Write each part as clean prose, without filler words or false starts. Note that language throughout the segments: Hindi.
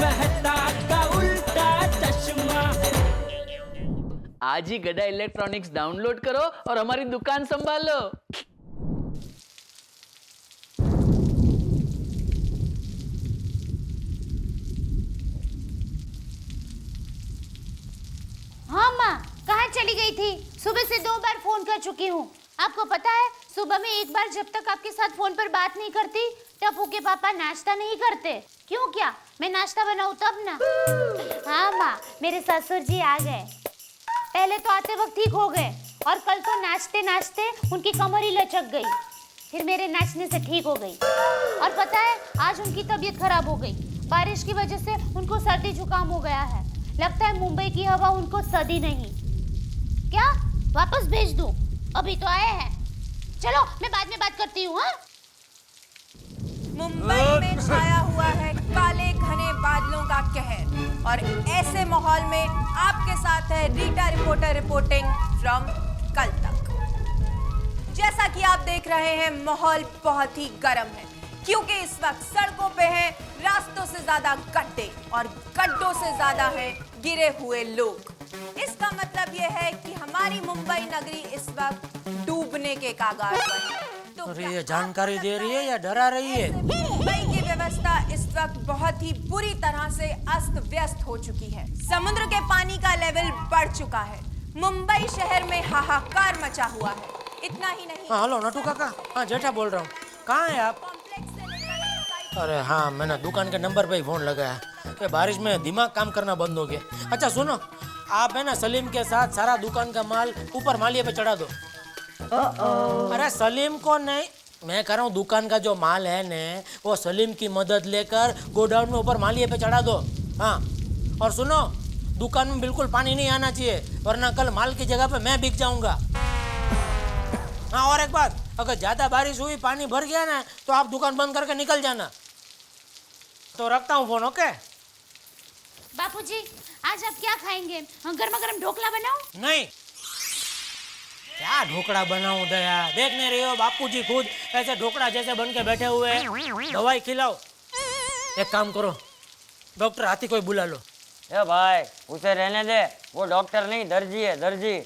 मेहता का उल्टा चश्मा। आज ही गड़ा इलेक्ट्रॉनिक्स डाउनलोड करो और हमारी दुकान संभालो। हाँ माँ, कहाँ चली गई थी? सुबह से 2 बार फोन कर चुकी हूँ। आपको पता है, सुबह में एक बार जब तक आपके साथ फोन पर बात नहीं करती, टप्पू के पापा नाश्ता नहीं करते। क्यों क्या? मैं नाश्ता बनाऊँ तब ना। हाँ माँ, मेरे ससुर जी आ गए। पहले तो आते वक्त ठीक हो गए और कल तो नाचते नाचते उनकी कमर ही लचक गई। फिर मेरे नाचने से ठीक हो गई। और पता है, आज उनकी तबीयत खराब हो गई। बारिश की वजह से उनको सर्दी जुकाम हो गया है। लगता है मुंबई की हवा उनको सदी नहीं। क्या वापस भेज दूं? अभी तो आए हैं। चलो मैं बाद में बात करती हूँ। हाँ, मुंबई में छाया हुआ है काले घने बादलों का कहर और ऐसे माहौल में आपके साथ है रीटा रिपोर्टर रिपोर्टिंग फ्रॉम कल तक। जैसा कि आप देख रहे हैं, माहौल बहुत ही गर्म है क्योंकि इस वक्त सड़कों पे हैं रास्तों से ज्यादा गड्ढे और गड्ढों से ज्यादा है गिरे हुए लोग। इसका मतलब यह है कि हमारी मुंबई नगरी इस वक्त डूबने के कगार पर है। तो अरे ये जानकारी दे रही है या डरा रही है? मुंबई की व्यवस्था इस वक्त बहुत ही बुरी तरह से अस्त व्यस्त हो चुकी है। समुद्र के पानी का लेवल बढ़ चुका है। मुंबई शहर में हाहाकार मचा हुआ है। इतना ही नहीं। हाँ हेलो नटू काका, हाँ जेठा बोल रहा हूँ। कहाँ है आप? अरे हाँ, मैंने दुकान के नंबर पे ही फोन लगाया। ये बारिश में दिमाग काम करना बंद हो गया। अच्छा सुनो, आप है ना सलीम के साथ सारा दुकान का माल ऊपर मालिये पे चढ़ा दो। अरे सलीम को नहीं, मैं कह रहा हूँ दुकान का जो माल है ने, वो सलीम की मदद लेकर गोडाउन में ऊपर मालिये पे चढ़ा दो। हाँ, और सुनो, दुकान में बिल्कुल पानी नहीं आना चाहिए, वरना कल माल की जगह पे मैं बिक जाऊंगा। हाँ, और एक बात, अगर ज्यादा बारिश हुई, पानी भर गया ना, तो आप दुकान बंद करके निकल जाना। तो रखता हूँ फोन। ओके बापूजी, आज आप क्या खाएंगे? गर्मा गर्म ढोकला बनाऊं? नहीं, क्या ढोकड़ा बनाऊं दया? देख नहीं रही हो, बापूजी खुद ऐसे ढोकड़ा जैसे बन के बैठे हुए हैं। दवाई खिलाओ। एक काम करो, डॉक्टर हाथी कोई बुला लो। ए भाई, उसे रहने दे, वो डॉक्टर नहीं दर्जी है, दर्जी।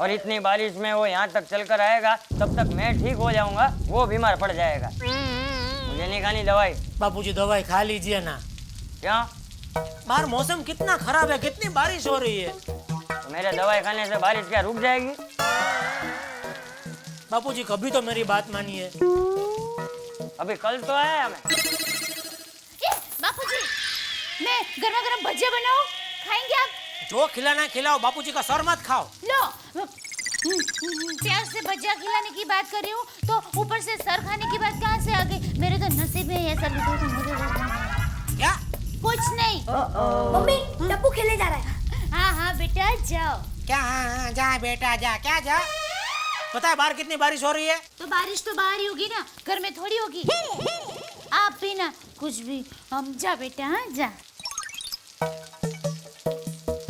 और इतनी बारिश में वो यहाँ तक चलकर आएगा, तब तक मैं ठीक हो जाऊंगा, वो बीमार पड़ जाएगा। मुझे नहीं खानी दवाई। बापूजी दवाई खा लीजिए ना। क्या? बाहर मौसम कितना खराब है, कितनी बारिश हो रही है। तो मेरे दवाई खाने से बारिश क्या रुक जाएगी? बापूजी कभी तो मेरी बात मानिए। अभी कल तो आया हमें। बापूजी, मैं गर्मा गर्म भजिया बनाऊं? खाएंगे आप? जो खिलाना खिलाओ, बापूजी का सर मत खाओ। लो, प्याज से भजिया खिलाने की बात कर रही हूँ, तो ऊपर से सर खाने की बात कहाँ से आ गई? मेरे तो नसीब में ऐसा लिखा तो मुझे क्या? कुछ नहीं। मम्मी, टप्पू खेलने जा रहा है। हाँ हाँ बेटा, जाओ। क्या? हाँ, जा बेटा जा। क्या जा? पता है बाहर कितनी बारिश हो रही है? तो बारिश तो बाहर ही होगी ना, घर में थोड़ी होगी। आप भी ना कुछ भी। हम जा बेटा, हाँ जा।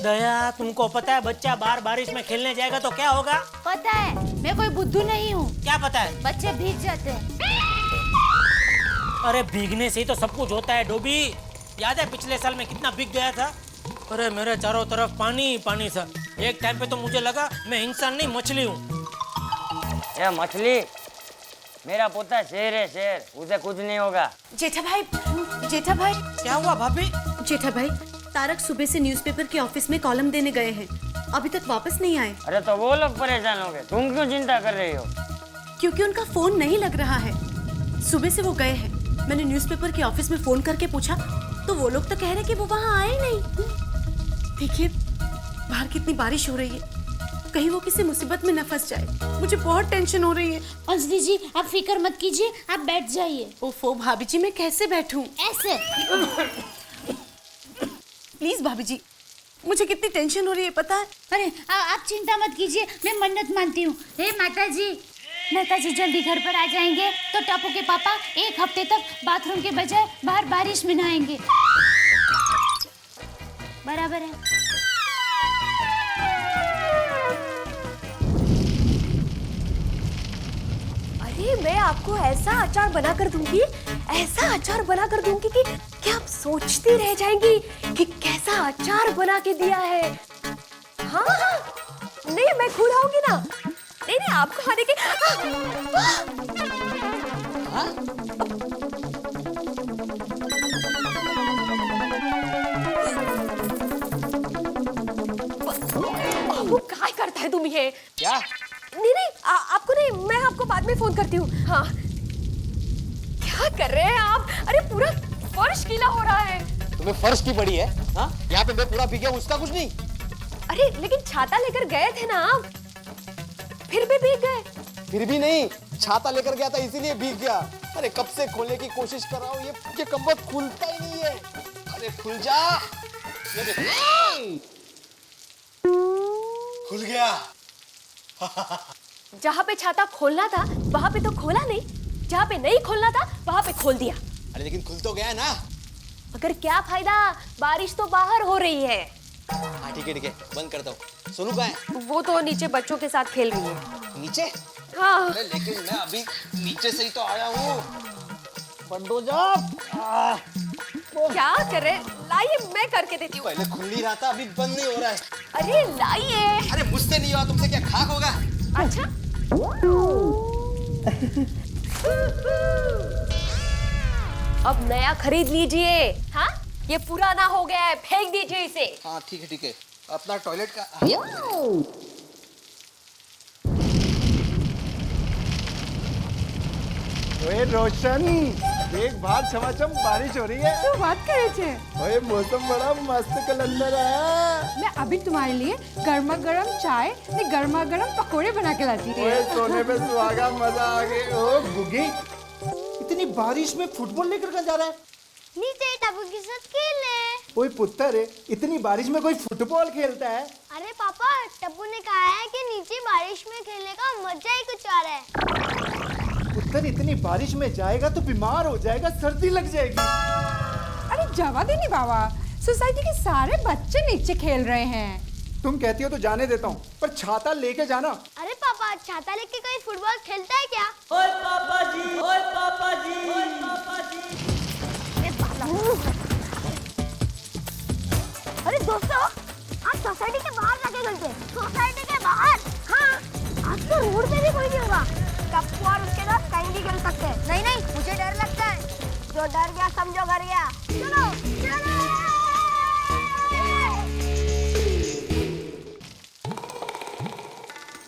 दया, तुमको पता है बच्चा बाहर बारिश में खेलने जाएगा तो क्या होगा? पता है, मैं कोई बुद्धू नहीं हूँ। क्या पता है? बच्चे भीग जाते हैं। अरे भीगने से ही तो सब कुछ होता है डोबी। याद है पिछले साल में कितना भीग गया था? अरे मेरे चारों तरफ पानी ही पानी था। एक टाइम पे तो मुझे लगा मैं इंसान नहीं मछली हूँ। ये मछली? मेरा पोता शेर है, शेर, उसे कुछ नहीं होगा। जेठा भाई, जेठा भाई। क्या हुआ भाभी? जेठा भाई, तारक सुबह से न्यूज़पेपर के ऑफिस में कॉलम देने गए हैं, अभी तक वापस नहीं आए। अरे तो वो लोग परेशान हो गए, तुम क्यों चिंता कर रही हो? क्योंकि उनका फोन नहीं लग रहा है। सुबह से वो गए हैं। मैंने न्यूज़पेपर के ऑफिस में फोन करके पूछा तो वो लोग तो कह रहे कि वो वहाँ आए नहीं। देखिए बाहर कितनी बारिश हो रही है, कहीं वो किसी मुसीबत में न फंस जाए। मुझे बहुत टेंशन हो रही है। अंजलि जी, आप फिक्र मत कीजिए, आप बैठ जाइए। ओफो भाभी जी, मैं कैसे बैठूं? ऐसे। प्लीज भाभी जी, मुझे कितनी टेंशन हो रही है पता है? अरे आप चिंता मत कीजिए, मैं मन्नत मानती हूँ। हे माता जी जल्दी घर पर आ जाएंगे तो टप्पू के पापा 1 हफ्ते तक बाथरूम के बजाय बाहर बारिश में नहाएंगे। बराबर है। अरे मैं आपको ऐसा अचार बना कर दूंगी कि क्या आप सोचती रह जाएंगी कि कैसा अचार बना के दिया है? हाँ हाँ, नहीं मैं खुद आऊंगी ना। नहीं नहीं, आपको आने के वो क्या करता है तुम ये? क्या? नहीं नहीं, आपको नहीं, मैं आपको बाद में फोन करती हूँ। हाँ, क्या कर रहे हैं आप? अरे पूरा फर्श गीला हो रहा है। तुम्हें फर्श की पड़ी है? हाँ, यहाँ पे मैं पूरा भीग गया, उसका कुछ नहीं। अरे लेकिन छाता लेकर गए थे ना आप, फिर भी भीग गए। फिर भी नहीं, छाता लेकर गया था इसीलिए भीग गया। अरे कब से खोलने की कोशिश कर रहा हूँ, ये कम्बल खुलता ही नहीं है। अरे खुल जा। ये देख, खुल गया। जहाँ पे छाता खोलना था वहाँ पे तो खोला नहीं, जहाँ पे नहीं खोलना था वहाँ पे खोल दिया। अरे लेकिन खुल तो गया ना। मगर क्या फायदा, बारिश तो बाहर हो रही है। हाँ ठीक है, बंद करता हूँ। सोनू कहाँ है? वो तो नीचे बच्चों के साथ खेल रही है। नीचे? हाँ। अरे लेकिन मैं अभी नीचे से ही तो आया हूँ। बंद हो जा। क्या करे, लाइए मैं करके देती हूँ। पहले खुल नहीं रहा था, अभी बंद नहीं हो रहा है। अरे लाइए। अरे मुझसे नहीं हुआ, तुमसे क्या खाक होगा? अच्छा। अब नया खरीद लीजिए। हाँ, ये पुराना हो गया है, फेंक दीजिए इसे। हाँ ठीक है। अपना टॉयलेट का ओए रोशन, देख बाहर छमाछम बारिश हो रही है। શું વાત કરે છે? ओए मौसम बड़ा मस्त कलंदर है। मैं अभी तुम्हारे लिए गर्मा गर्म चाय ने गर्मा गर्म पकोड़े बना के लाती रही। ओए सोने पे सुहागा, मजा आ गई। ओ गुगी, इतनी बारिश में फुटबॉल लेकर कहाँ जा रहा है? नीचे टप्पू के साथ खेलने। ओए पुत्र, इतनी बारिश में कोई फुटबॉल खेलता है? अरे पापा, टप्पू ने कहा है कि नीचे बारिश में खेलने का मजा ही कुछ और है। पुत्र, इतनी बारिश में जाएगा तो बीमार हो जाएगा, सर्दी लग जाएगी। अरे जवा देनी बाबा, सोसाइटी के सारे बच्चे नीचे खेल रहे हैं। तुम कहती हो तो जाने देता हूँ, पर छाता लेके जाना। अरे पापा, छाता लेके कोई फुटबॉल खेलता है क्या? ओए पापा जी, ओए पापा जी, ओए पापा जी। अरे दोस्तों, आज सोसाइटी के बाहर जाके खेलते हैं। सोसाइटी के बाहर? हाँ, आज तो रोड पे भी कोई नहीं होगा। टप्पू और उसके साथ कहीं भी खेल सकते हैं। नहीं, मुझे डर लगता है। जो डर गया समझो घर गया। चलो।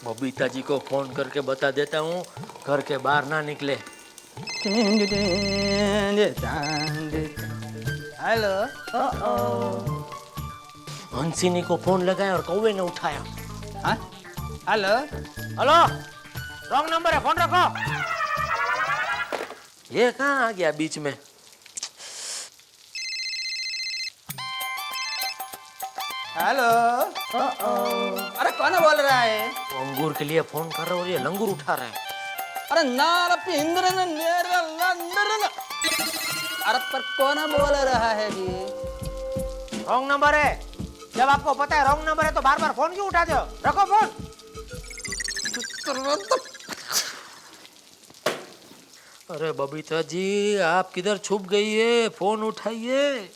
बबीता जी को फोन करके बता देता हूँ घर के बाहर ना निकले। हेलो। हंसिनी को फोन लगाया और कौवे ने उठाया। हाँ? हेलो। हेलो, रॉन्ग नंबर है, फोन रखो। ये कहाँ आ गया बीच में? हेलो। अरे कौन बोल रहा है? वो अंगूर के लिए फोन कर रहा है और ये लंगूर उठा रहा है। अरे अरे पर कौन बोल रहा है जी? रॉन्ग नंबर है। जब आपको पता है रॉन्ग नंबर है तो बार बार फोन क्यों उठाते हो? रखो फोन। अरे बबीता जी, आप किधर छुप गई है? फोन उठाइए।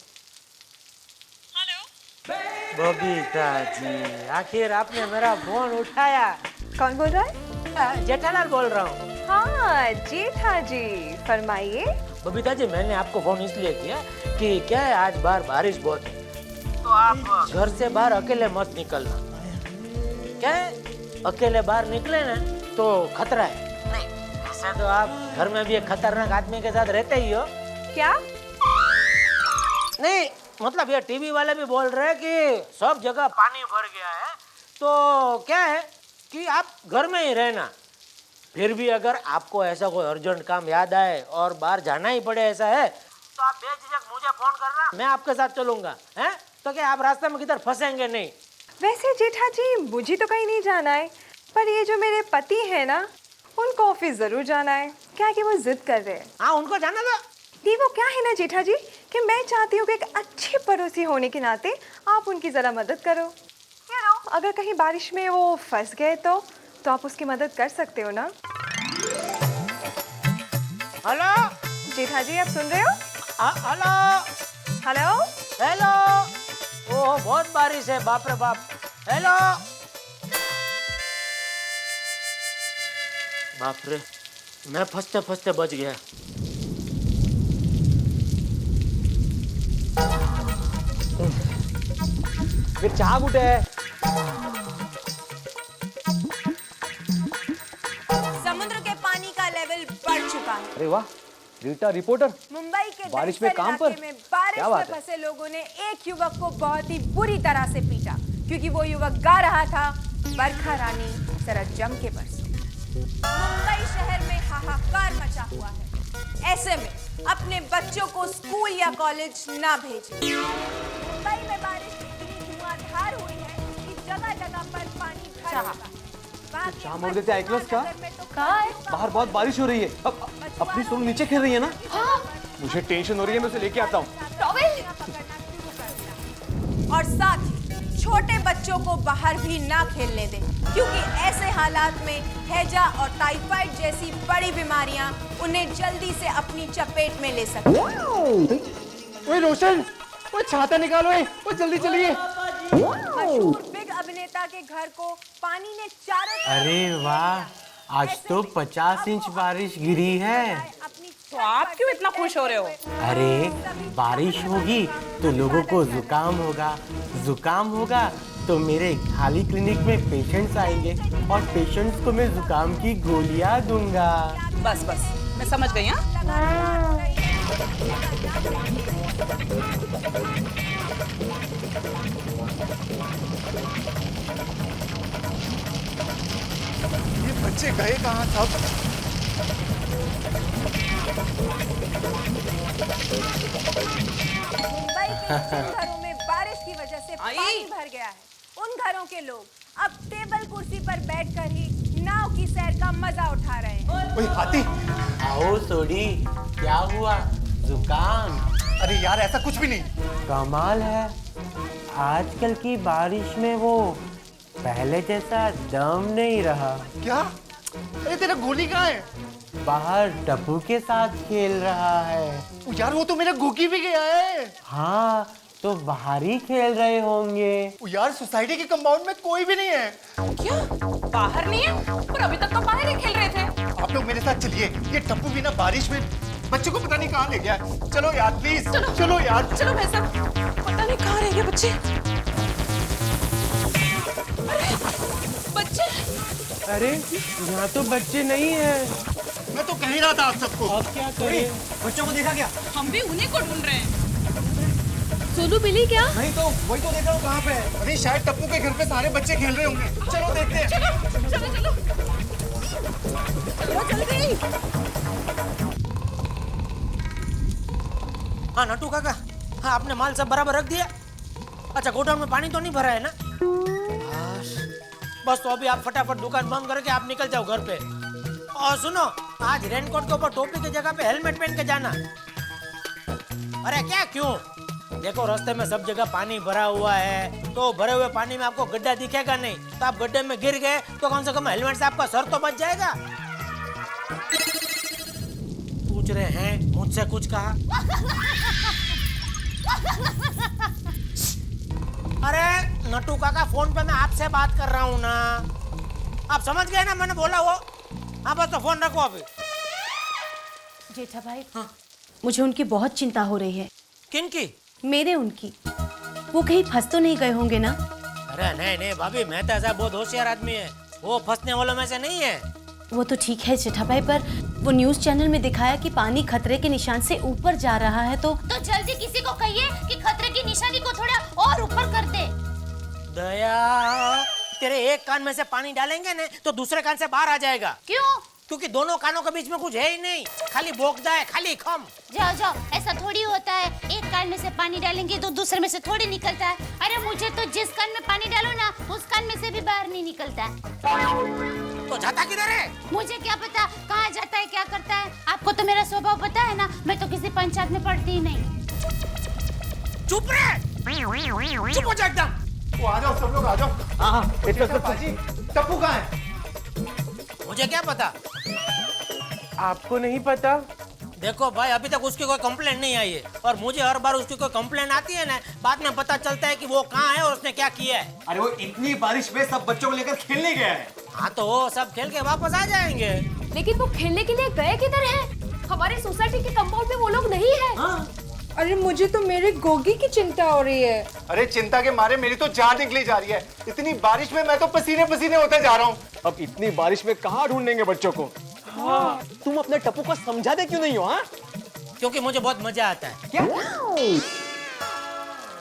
बबीता जी, आखिर आपने मेरा फोन उठाया। कौन बोल रहा है? जेठालाल बोल रहा हूँ। हाँ जेठा जी, फरमाइए। बबीता जी, मैंने आपको फोन इसलिए किया कि क्या है, आज बाहर बारिश बहुत है, तो आप घर से बाहर अकेले मत निकलना। क्या है, अकेले बाहर निकले ना तो खतरा है। नहीं, ऐसे तो आप घर में भी एक खतरनाक आदमी के साथ रहते ही हो। क्या? नहीं, मतलब ये टीवी वाले भी बोल रहे हैं कि सब जगह पानी भर गया है, तो क्या है कि आप घर में ही रहना। फिर भी अगर आपको ऐसा कोई अर्जेंट काम याद आए और बाहर जाना ही पड़े ऐसा है, तो आप बेझिझक मुझे फोन करना, मैं आपके साथ चलूंगा। हैं? तो क्या आप रास्ते में किधर फंसेंगे नहीं। वैसे जेठा जी, मुझे तो कहीं नहीं जाना है, पर ये जो मेरे पति है ना, उनको ऑफिस जरूर जाना है। क्या कि वो जिद कर रहे हैं। हाँ, उनको जाना दो। नहीं, वो क्या है ना जेठा जी कि मैं चाहती हूँ कि एक अच्छे पड़ोसी होने के नाते आप उनकी जरा मदद करो। अगर कहीं बारिश में वो फंस गए तो आप उसकी मदद कर सकते हो ना। हेलो जेठा जी, आप सुन रहे हो? Hello, hello hello. ओह बहुत बारिश है, बाप रे बाप। हेलो। बाप रे, मैं फंसते फंसते बच गया। ये चाह गुटे है। समुद्र के पानी का लेवल बढ़ चुका है। अरे वाह, रीटा रिपोर्टर मुंबई के बारिश में दक्षिण काम इलाके पर? में बारिश क्या में बात है? फंसे लोगों ने एक युवक को बहुत ही बुरी तरह से पीटा क्योंकि वो युवक गा रहा था बरखा रानी जरा जम के बरसो। मुंबई शहर में हाहाकार मचा हुआ है। ऐसे में अपने बच्चों को स्कूल या कॉलेज ना भेजें। मुंबई में बारिश इतनी धुआंधार हुई है कि जगह जगह पर पानी भर चुका है। चाह मोड़ देते आइक्लस का? कहाँ है? बाहर बहुत बारिश हो रही है। अपनी सोनू नीचे खेल रही है ना? मुझे टेंशन हो रही है, मैं उसे लेके आता हूँ। और साथ ही छोटे बच्चों को बाहर भी ना खेलने दें क्योंकि ऐसे हालात में हैजा और टाइफाइड जैसी बड़ी बीमारियां उन्हें जल्दी से अपनी चपेट में ले सकती हैं। ओए रोशन, वो छाता निकालो, वो जल्दी चलिए। मशहूर बिग अभिनेता के घर को पानी ने चारों तरफ अरे वाह, आज तो 50 इंच बारिश गिरी है। तो आप क्यों इतना खुश हो रहे हो? अरे बारिश होगी तो लोगों को जुकाम होगा, जुकाम होगा तो मेरे खाली क्लिनिक में पेशेंट्स आएंगे और पेशेंट्स को मैं जुकाम की गोलियां दूंगा। बस बस, मैं समझ गई। हाँ, ये बच्चे गए कहाँ सब? मुंबई के जिन घरों में बारिश की वजह से पानी भर गया है उन घरों के लोग अब टेबल कुर्सी पर बैठकर ही नाव की सैर का मजा उठा रहे हैं। ओए हाथी, आओ सोडी, क्या हुआ? जुकाम? अरे यार ऐसा कुछ भी नहीं। कमाल है, आजकल की बारिश में वो पहले जैसा दम नहीं रहा। क्या? अरे तेरा गोली कहाँ है? बाहर टप्पू के साथ खेल रहा है। यार वो तो मेरा गोगी भी गया है। हाँ, तो बाहर ही खेल रहे होंगे। यार सोसाइटी के कंपाउंड में कोई भी नहीं है। क्या बाहर नहीं है? पर अभी तक तो बाहर ही खेल रहे थे। आप लोग मेरे साथ चलिए, ये टप्पू भी ना बारिश में बच्चों को पता नहीं कहाँ ले गया। चलो यार प्लीज, चलो यार। चलो भाई साहब, पता नहीं कहाँ रह गए बच्चे। अरे बच्चे! अरे यहाँ तो बच्चे नहीं है। मैं तो कह ही रहा था आप सबको। अब क्या करें? बच्चों को देखा क्या? हम भी उन्हीं को ढूंढ रहे हैं। सोनू मिली क्या? नहीं तो वही तो देख रहा हूँ कहाँ पे है। अरे शायद टप्पू के घर पे सारे बच्चे खेल रहे होंगे। चलो देखते हैं। चलो चलो चलो चलो जल्दी। हाँ नटू काका, हाँ आपने माल सब बराबर रख दिया? अच्छा गोडाउन में पानी तो नहीं भरा है ना? बस तो अभी आप फटाफट दुकान बंद करके आप निकल जाओ घर पे। और सुनो, आज रेनकोट के ऊपर टोपी की जगह पे हेलमेट पहन के जाना। अरे क्या क्यों? देखो रास्ते में सब जगह पानी भरा हुआ है, तो भरे हुए पानी में आपको गड्ढा दिखेगा नहीं, तो आप गड्ढे में गिर गए तो कम से कम हेलमेट से आपका सर तो बच जाएगा। पूछ रहे हैं मुझसे कुछ कहा? अरे नटू काका, फोन पे मैं आपसे बात कर रहा हूँ ना, आप समझ गए ना मैंने बोला वो? हाँ बस तो फोन रखो अभी। जेठा भाई, हाँ। मुझे उनकी बहुत चिंता हो रही है। किनकी? मेरे उनकी। वो कहीं फंस तो नहीं गए होंगे ना? अरे नहीं नहीं भाभी, मेहता ऐसा बहुत होशियार आदमी है, वो फंसने वालों में से नहीं है। वो तो ठीक है जेठा भाई, पर वो न्यूज़ चैनल में दिखाया कि पानी खतरे के निशान से ऊपर जा रहा है, तो जल्दी किसी को कहिए कि खतरे की निशानी को थोड़ा और ऊपर कर दे। दया, तेरे एक कान में से पानी डालेंगे ना तो दूसरे कान से बाहर आ जाएगा। क्यों? क्योंकि दोनों कानों के बीच में कुछ है ही नहीं, खाली बोकदा है, खाली खम। जाओ जाओ, ऐसा थोड़ी होता है, एक कान में से पानी डालेंगे तो दूसरे में से थोड़ी निकलता है। अरे मुझे तो जिस कान में पानी डालो ना उस कान में से भी बाहर नहीं निकलता है। तो जाता किधर है? मुझे क्या पता कहाँ जाता है, क्या करता है। आपको तो मेरा स्वभाव पता है ना, मैं तो किसी पंचायत में पढ़ती ही नहीं। चुप रहे, चुप हो जा एकदम। वो आ जाओ सब लोग आ जाओ। हाँ पाजी, टप्पू कहाँ है? मुझे क्या पता? आपको नहीं पता? देखो भाई, अभी तक उसकी कोई कंप्लेंट नहीं आई है, और मुझे हर बार उसकी कोई कंप्लेंट आती है ना, बाद में पता चलता है कि वो कहाँ है और उसने क्या किया है। अरे वो इतनी बारिश में सब बच्चों को लेकर खेलने गया है। हाँ तो वो सब खेल के वापस आ जाएंगे। लेकिन वो खेलने के लिए गए किधर है? हमारे सोसाइटी के कंपाउंड में वो लोग नहीं है। अरे मुझे तो मेरे गोगी की चिंता हो रही है। अरे चिंता के मारे मेरी तो जान निकली जा रही है। इतनी बारिश में मैं तो पसीने पसीने होते जा रहा हूँ। अब इतनी बारिश में कहाँ ढूंढेंगे बच्चों को? हाँ। तुम अपने टप्पू को समझाते क्यों नहीं हो? हाँ, क्योंकि मुझे बहुत मजा आता है। क्या?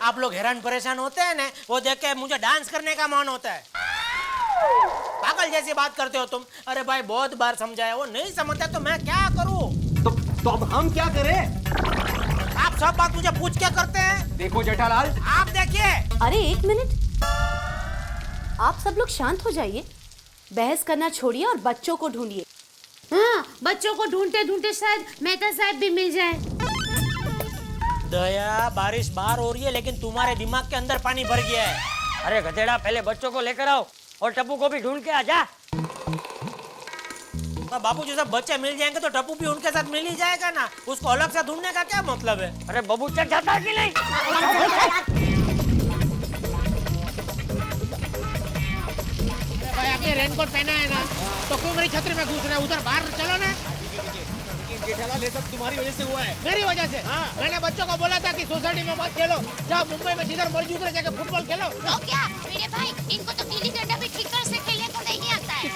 आप लोग हैरान परेशान होते हैं ना, वो देख के मुझे डांस करने का मन होता है। पागल जैसी बात करते हो तुम। अरे भाई, बहुत बार समझाया, वो नहीं समझता तो मैं क्या करूं? तो अब हम क्या करें? आप सब बात मुझे पूछ क्या करते हैं? देखो जेठालाल, आप देखिए। अरे एक मिनट, आप सब लोग शांत हो जाइए। बहस करना छोड़िए और बच्चों को ढूंढिए। हाँ, बच्चों को ढूंढते ढूंढते शायद मेहता साहब भी मिल जाए। दया, बारिश बाहर हो रही है लेकिन तुम्हारे दिमाग के अंदर पानी भर गया है। अरे गधेड़ा, पहले बच्चों को लेकर आओ और टप्पू को भी ढूंढ के आ जा। बाबू जी, सब बच्चे मिल जाएंगे तो टप्पू भी उनके साथ मिल ही जाएगा ना। उसको अलग से ढूंढने का क्या मतलब है? अरे बबू चढ़ जाता है कि नहीं? भाई, आपने रेनकोट पहना है ना, तो क्यों मेरी छतरी में घुस रहे हैं? उधर बाहर चलो ना। जेठालाल, ये सब तुम्हारी वजह से हुआ है। मेरी वजह से? हाँ। मैंने बच्चों को बोला था कि सोसाइटी में मत खेलो, जाओ मुंबई में जिधर मर्जी उधर जाके फुटबॉल खेलो। तो क्या मेरे भाई, इनको तो गिल्ली डंडा भी ठीक तरह से खेलने को नहीं आता है।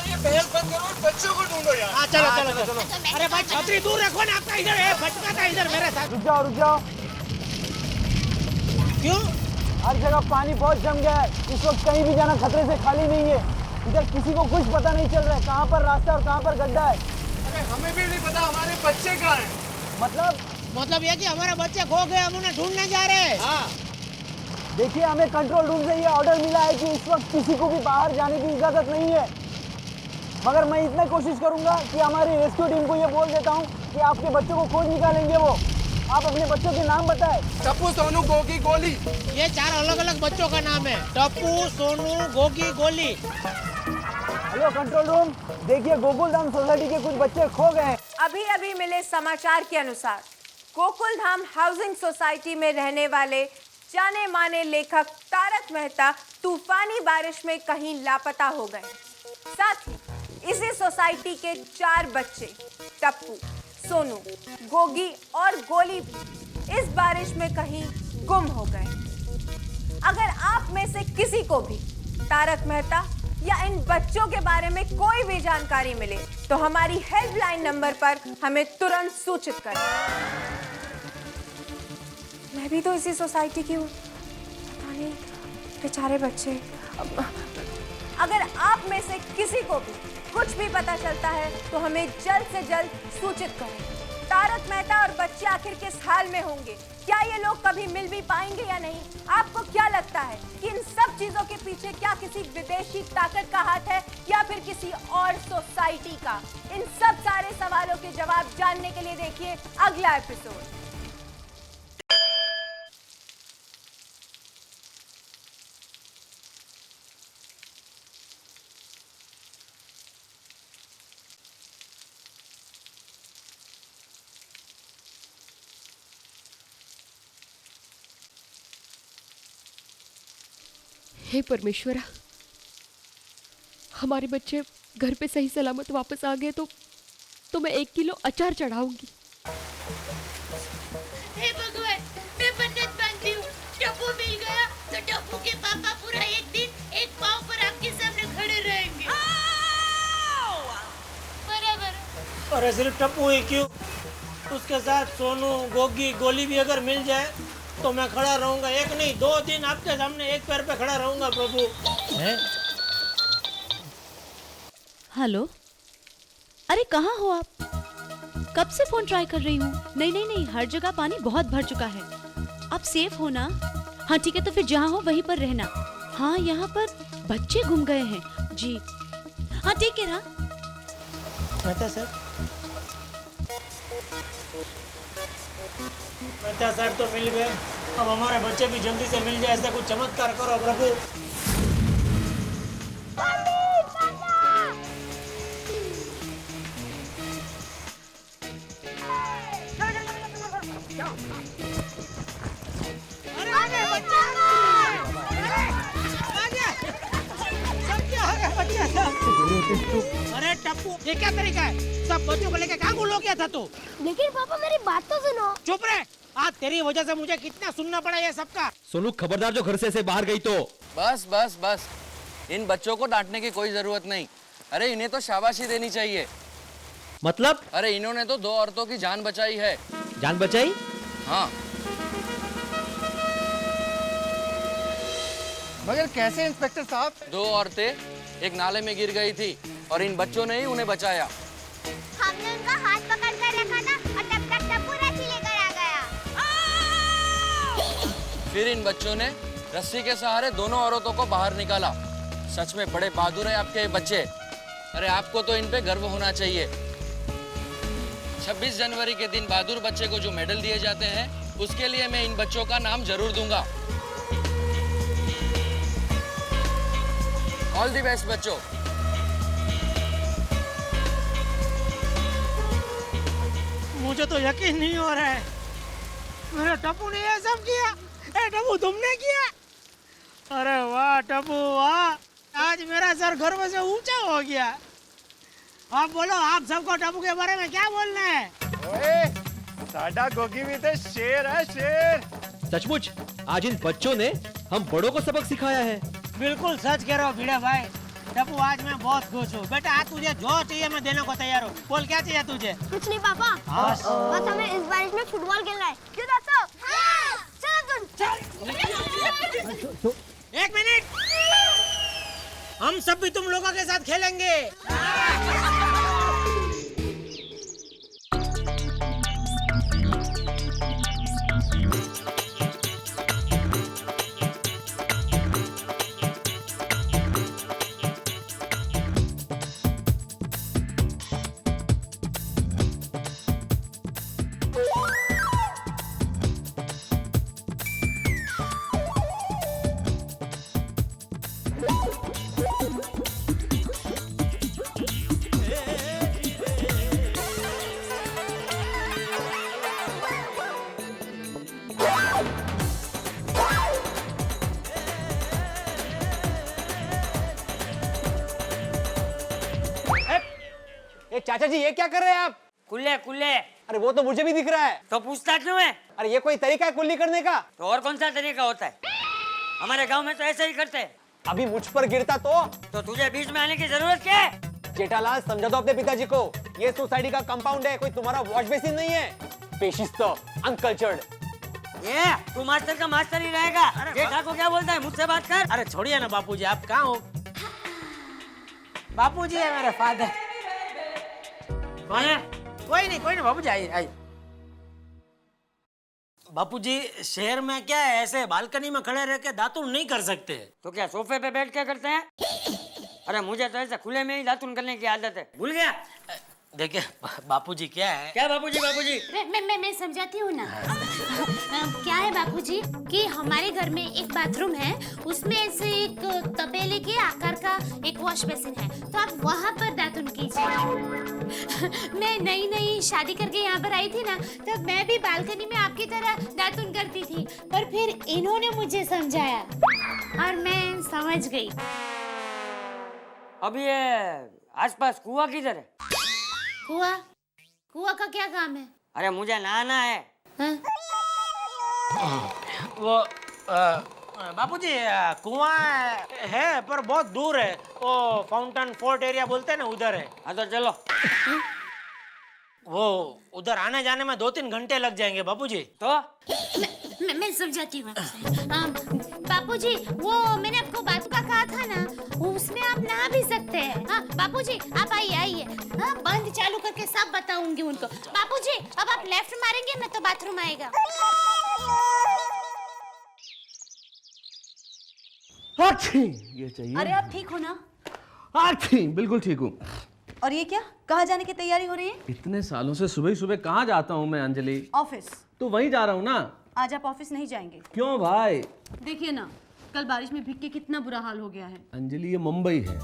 ये बहस बंद करो और बच्चों को ढूंढो यार। हाँ, चलो चलो चलो। अरे भाई, छतरी दूर रखो ना, आपका इधर है, भटका था इधर मेरे साथ। रुक जाओ। क्यों? हर जगह पानी बहुत जम गया है। इस वक्त कहीं भी जाना खतरे से खाली नहीं है। इधर किसी को कुछ पता नहीं चल रहा है कहाँ पर रास्ता और कहाँ पर गड्ढा है। अरे हमें भी नहीं पता हमारे बच्चे कहाँ हैं। मतलब ये कि हमारे बच्चे खो गए, हम उन्हें ढूंढने जा रहे हैं। हाँ। देखिए, हमें कंट्रोल रूम से ये ऑर्डर मिला है कि इस वक्त किसी को भी बाहर जाने की इजाजत नहीं है। मगर मैं इतना कोशिश करूंगा कि हमारी रेस्क्यू टीम को ये बोल देता हूँ कि आपके बच्चों को खोज निकालेंगे वो। आप अपने बच्चों के नाम बताएं। टप्पू, सोनू, गोगी, गोली। ये 4 अलग अलग बच्चों का नाम है। टप्पू, सोनू, गोगी, गोली। हेलो कंट्रोल रूम, देखिए गोकुलधाम सोसाइटी के कुछ बच्चे खो गए हैं। अभी अभी मिले समाचार के अनुसार गोकुलधाम हाउसिंग सोसाइटी में रहने वाले जाने माने लेखक तारक मेहता तूफानी बारिश में कहीं लापता हो गए। साथ ही इसी सोसाइटी के 4 बच्चे टप्पू, सोनू, गोगी और गोली भी इस बारिश में कहीं गुम हो गए। अगर आप में से किसी को भी तारक मेहता या इन बच्चों के बारे में कोई भी जानकारी मिले तो हमारी हेल्पलाइन नंबर पर हमें तुरंत सूचित करें। मैं भी तो इसी सोसाइटी की हूँ, पता नहीं बेचारे बच्चे। अगर आप में से किसी को भी कुछ भी पता चलता है तो हमें जल्द से जल्द सूचित करें। तारक मेहता और बच्चे आखिर किस हाल में होंगे? क्या ये लोग कभी मिल भी पाएंगे या नहीं? आपको क्या लगता है कि इन सब चीजों के पीछे क्या किसी विदेशी ताकत का हाथ है या फिर किसी और सोसाइटी का? इन सब सारे सवालों के जवाब जानने के लिए देखिए अगला एपिसोड। हे परमेश्वरा, हमारे बच्चे घर पे सही सलामत वापस आ गए तो मैं 1 किलो अचार चढ़ाऊंगी। हे भगवान, मैं मन्नत मांगती हूँ, टप्पू मिल गया तो टप्पू के पापा पूरा एक दिन एक पाँव पर आपके सामने खड़े रहेंगे। बराबर। अरे सिर्फ टप्पू ही क्यों, उसके साथ सोनू, गोगी, गोली भी अगर मिल जाए तो मैं खड़ा रहूंगा। 1 नहीं 2 दिन आपके सामने एक पैर पे खड़ा रहूंगा प्रभु। हेलो, अरे कहाँ हो आप? कब से फोन ट्राई कर रही हूँ। नहीं, हर जगह पानी बहुत भर चुका है। आप सेफ हो ना? हाँ ठीक है, तो फिर जहाँ हो वहीं पर रहना। हाँ, यहाँ पर बच्चे गुम गए हैं जी। हाँ ठीक है ना। मेहता साहब तो मिल गए, अब हमारे बच्चे भी जल्दी से मिल जाए, ऐसा कुछ चमत्कार करो प्रभु। अरे टप्पू, ये क्या तरीका है? सब बच्चों को लेके कहाँ गुलो किया था तू? लेकिन पापा मेरी बात तो सुनो। चुप रहे। आज तेरी वजह से मुझे कितना सुनना पड़ा ये सबका। सोनू खबरदार जो घर से ऐसे बाहर गई तो। बस बस बस, इन बच्चों को डांटने की कोई जरूरत नहीं। अरे इन्हें तो शाबाशी देनी चाहिए। मतलब? अरे इन्होंने तो 2 औरतों की जान बचाई है। जान बचाई? हाँ। मगर कैसे इंस्पेक्टर साहब? 2 औरतें एक नाले में गिर गई थी और इन बच्चों ने ही उन्हें बचाया। हमने उनका हाथ पकड़ कर रखा था और तब तक टप्पू रस्सी लेकर आ गया। फिर इन बच्चों ने रस्सी के सहारे दोनों औरतों को बाहर निकाला। सच में बड़े बहादुर है आपके ये बच्चे। अरे आपको तो इन पे गर्व होना चाहिए। 26 जनवरी के दिन बहादुर बच्चे को जो मेडल दिए जाते हैं, उसके लिए मैं इन बच्चों का नाम जरूर दूंगा। ऑल दी बेस्ट बच्चों। मुझे तो यकीन नहीं हो रहा है, मेरे टप्पू ने ये सब किया। ए टप्पू, तुमने किया? अरे वाह टप्पू वाह, आज मेरा सर गर्व से ऊंचा हो गया। आप बोलो, आप सबको टप्पू के बारे में क्या बोलना है? ओए, साडा गोगी भी तो शेर है, शेर। सचमुच आज इन बच्चों ने हम बड़ों को सबक सिखाया है। बिल्कुल सच कह रहे हो भिड़े भाई। टप्पू, आज मैं बहुत खुश हूँ। बेटा, आज तुझे जो चाहिए मैं देने को तैयार हूँ। बोल, क्या चाहिए तुझे? कुछ नहीं पापा, बस हमें इस बारिश में फुटबॉल खेलना है। क्यों दादा? चलो तुम। 1 मिनट, हम सब भी तुम लोगों के साथ खेलेंगे। चाचा जी, ये क्या कर रहे हैं आप? कुल्ले कुल्ले। अरे वो तो मुझे भी दिख रहा है। तो पूछता क्यों है? अरे ये कोई तरीका है कुल्ली करने का? तो और कौन सा तरीका होता है? हमारे गांव में तो ऐसे ही करते हैं। अभी मुझ पर गिरता तो तुझे बीच में आने की जरूरत क्या है? जेठालाल, समझा दो अपने पिताजी को। ये सोसाइटी का कंपाउंड है, कोई तुम्हारा वॉश बेसिन नहीं है। पेशिस्त, अनकल्चर्ड। ये तू मास्टर का मास्टर ही रहेगा। जेठा को क्या बोलता है? मुझसे बात कर। अरे छोड़िए ना बापूजी, आप कहाँ हो? बापूजी है मेरे फादर। कोई नहीं बापूजी, आइए। बापूजी, शहर में क्या है, ऐसे बालकनी में खड़े रह के दातुन नहीं कर सकते। तो क्या सोफे पे बैठ के करते हैं? अरे मुझे तो ऐसे खुले में ही दातुन करने की आदत है। भूल गया? देखिए बापूजी, क्या है? क्या बापूजी? बापूजी मैं समझाती हूँ ना। क्या है बापूजी कि हमारे घर में एक बाथरूम है, उसमें ऐसे एक तपेले के आकार का एक वॉश बेसिन है, तो आप वहाँ पर दातुन कीजिए। मैं नई शादी करके यहाँ पर आई थी ना, तब मैं भी बालकनी में आपकी तरह दातुन करती थी, पर फिर इन्होंने मुझे समझाया और मैं समझ गई। अब ये आसपास कुआं किधर है? कुआं का क्या काम है? अरे मुझे नहाना है। वो बापूजी, कुआं है पर बहुत दूर है। वो फाउंटेन फोर्ट एरिया बोलते हैं ना, उधर है। हाँ तो चलो। वो उधर आने जाने में 2-3 घंटे लग जाएंगे बापूजी। तो मैं समझाती हूँ। बापूजी, वो मैंने आपको बातों का कहा था ना, उसमें आप नहा भी सकते हैं। हाँ बापूजी, आप आइए। हाँ, बंद चालू करके सब बताऊंगी उनको। बापूजी, अब आप लेफ्ट मारेंगे ना तो बाथरूम आएगा। ये चाहिए। अरे आप ठीक हो ना? बिल्कुल ठीक हूँ। और ये क्या, कहाँ जाने की तैयारी हो रही है? इतने सालों से सुबह सुबह कहाँ जाता हूँ मैं अंजलि? ऑफिस। तो वहीं जा रहा हूँ ना। आज आप ऑफिस नहीं जाएंगे? क्यों भाई? देखिए ना, कल बारिश में भीग के कितना बुरा हाल हो गया है। अंजलि, ये मुंबई है,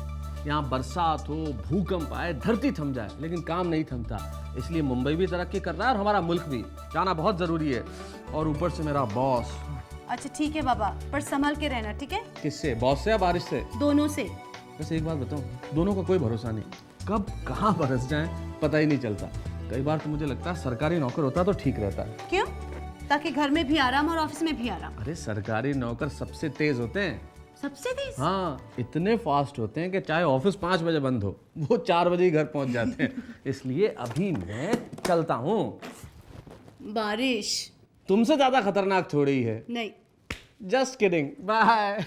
यहाँ बरसात हो, भूकंप आए, धरती थम जाए, लेकिन काम नहीं थमता। इसलिए मुंबई भी तरक्की कर रहा है और हमारा मुल्क भी। जाना बहुत जरूरी है। और ऊपर से मेरा बॉस। अच्छा ठीक है बाबा, पर संभल के रहना, ठीक है? किससे, बॉस से या बारिश से? दोनों से। वैसे एक बात बताऊं, दोनों का कोई भरोसा नहीं, कब कहाँ बरस जाए पता ही नहीं चलता। कई बार तो मुझे लगता है सरकारी नौकर होता तो ठीक रहता। क्यों? ताकि घर में भी आराम और ऑफिस में भी आराम। अरे सरकारी नौकर सबसे तेज होते हैं। सबसे तेज? हाँ, इतने फास्ट होते हैं कि चाहे ऑफिस 5 बजे बंद हो, वो 4 बजे ही घर पहुंच जाते हैं। इसलिए अभी मैं चलता हूँ। बारिश तुमसे ज्यादा खतरनाक थोड़ी है। नहीं। Just kidding, bye.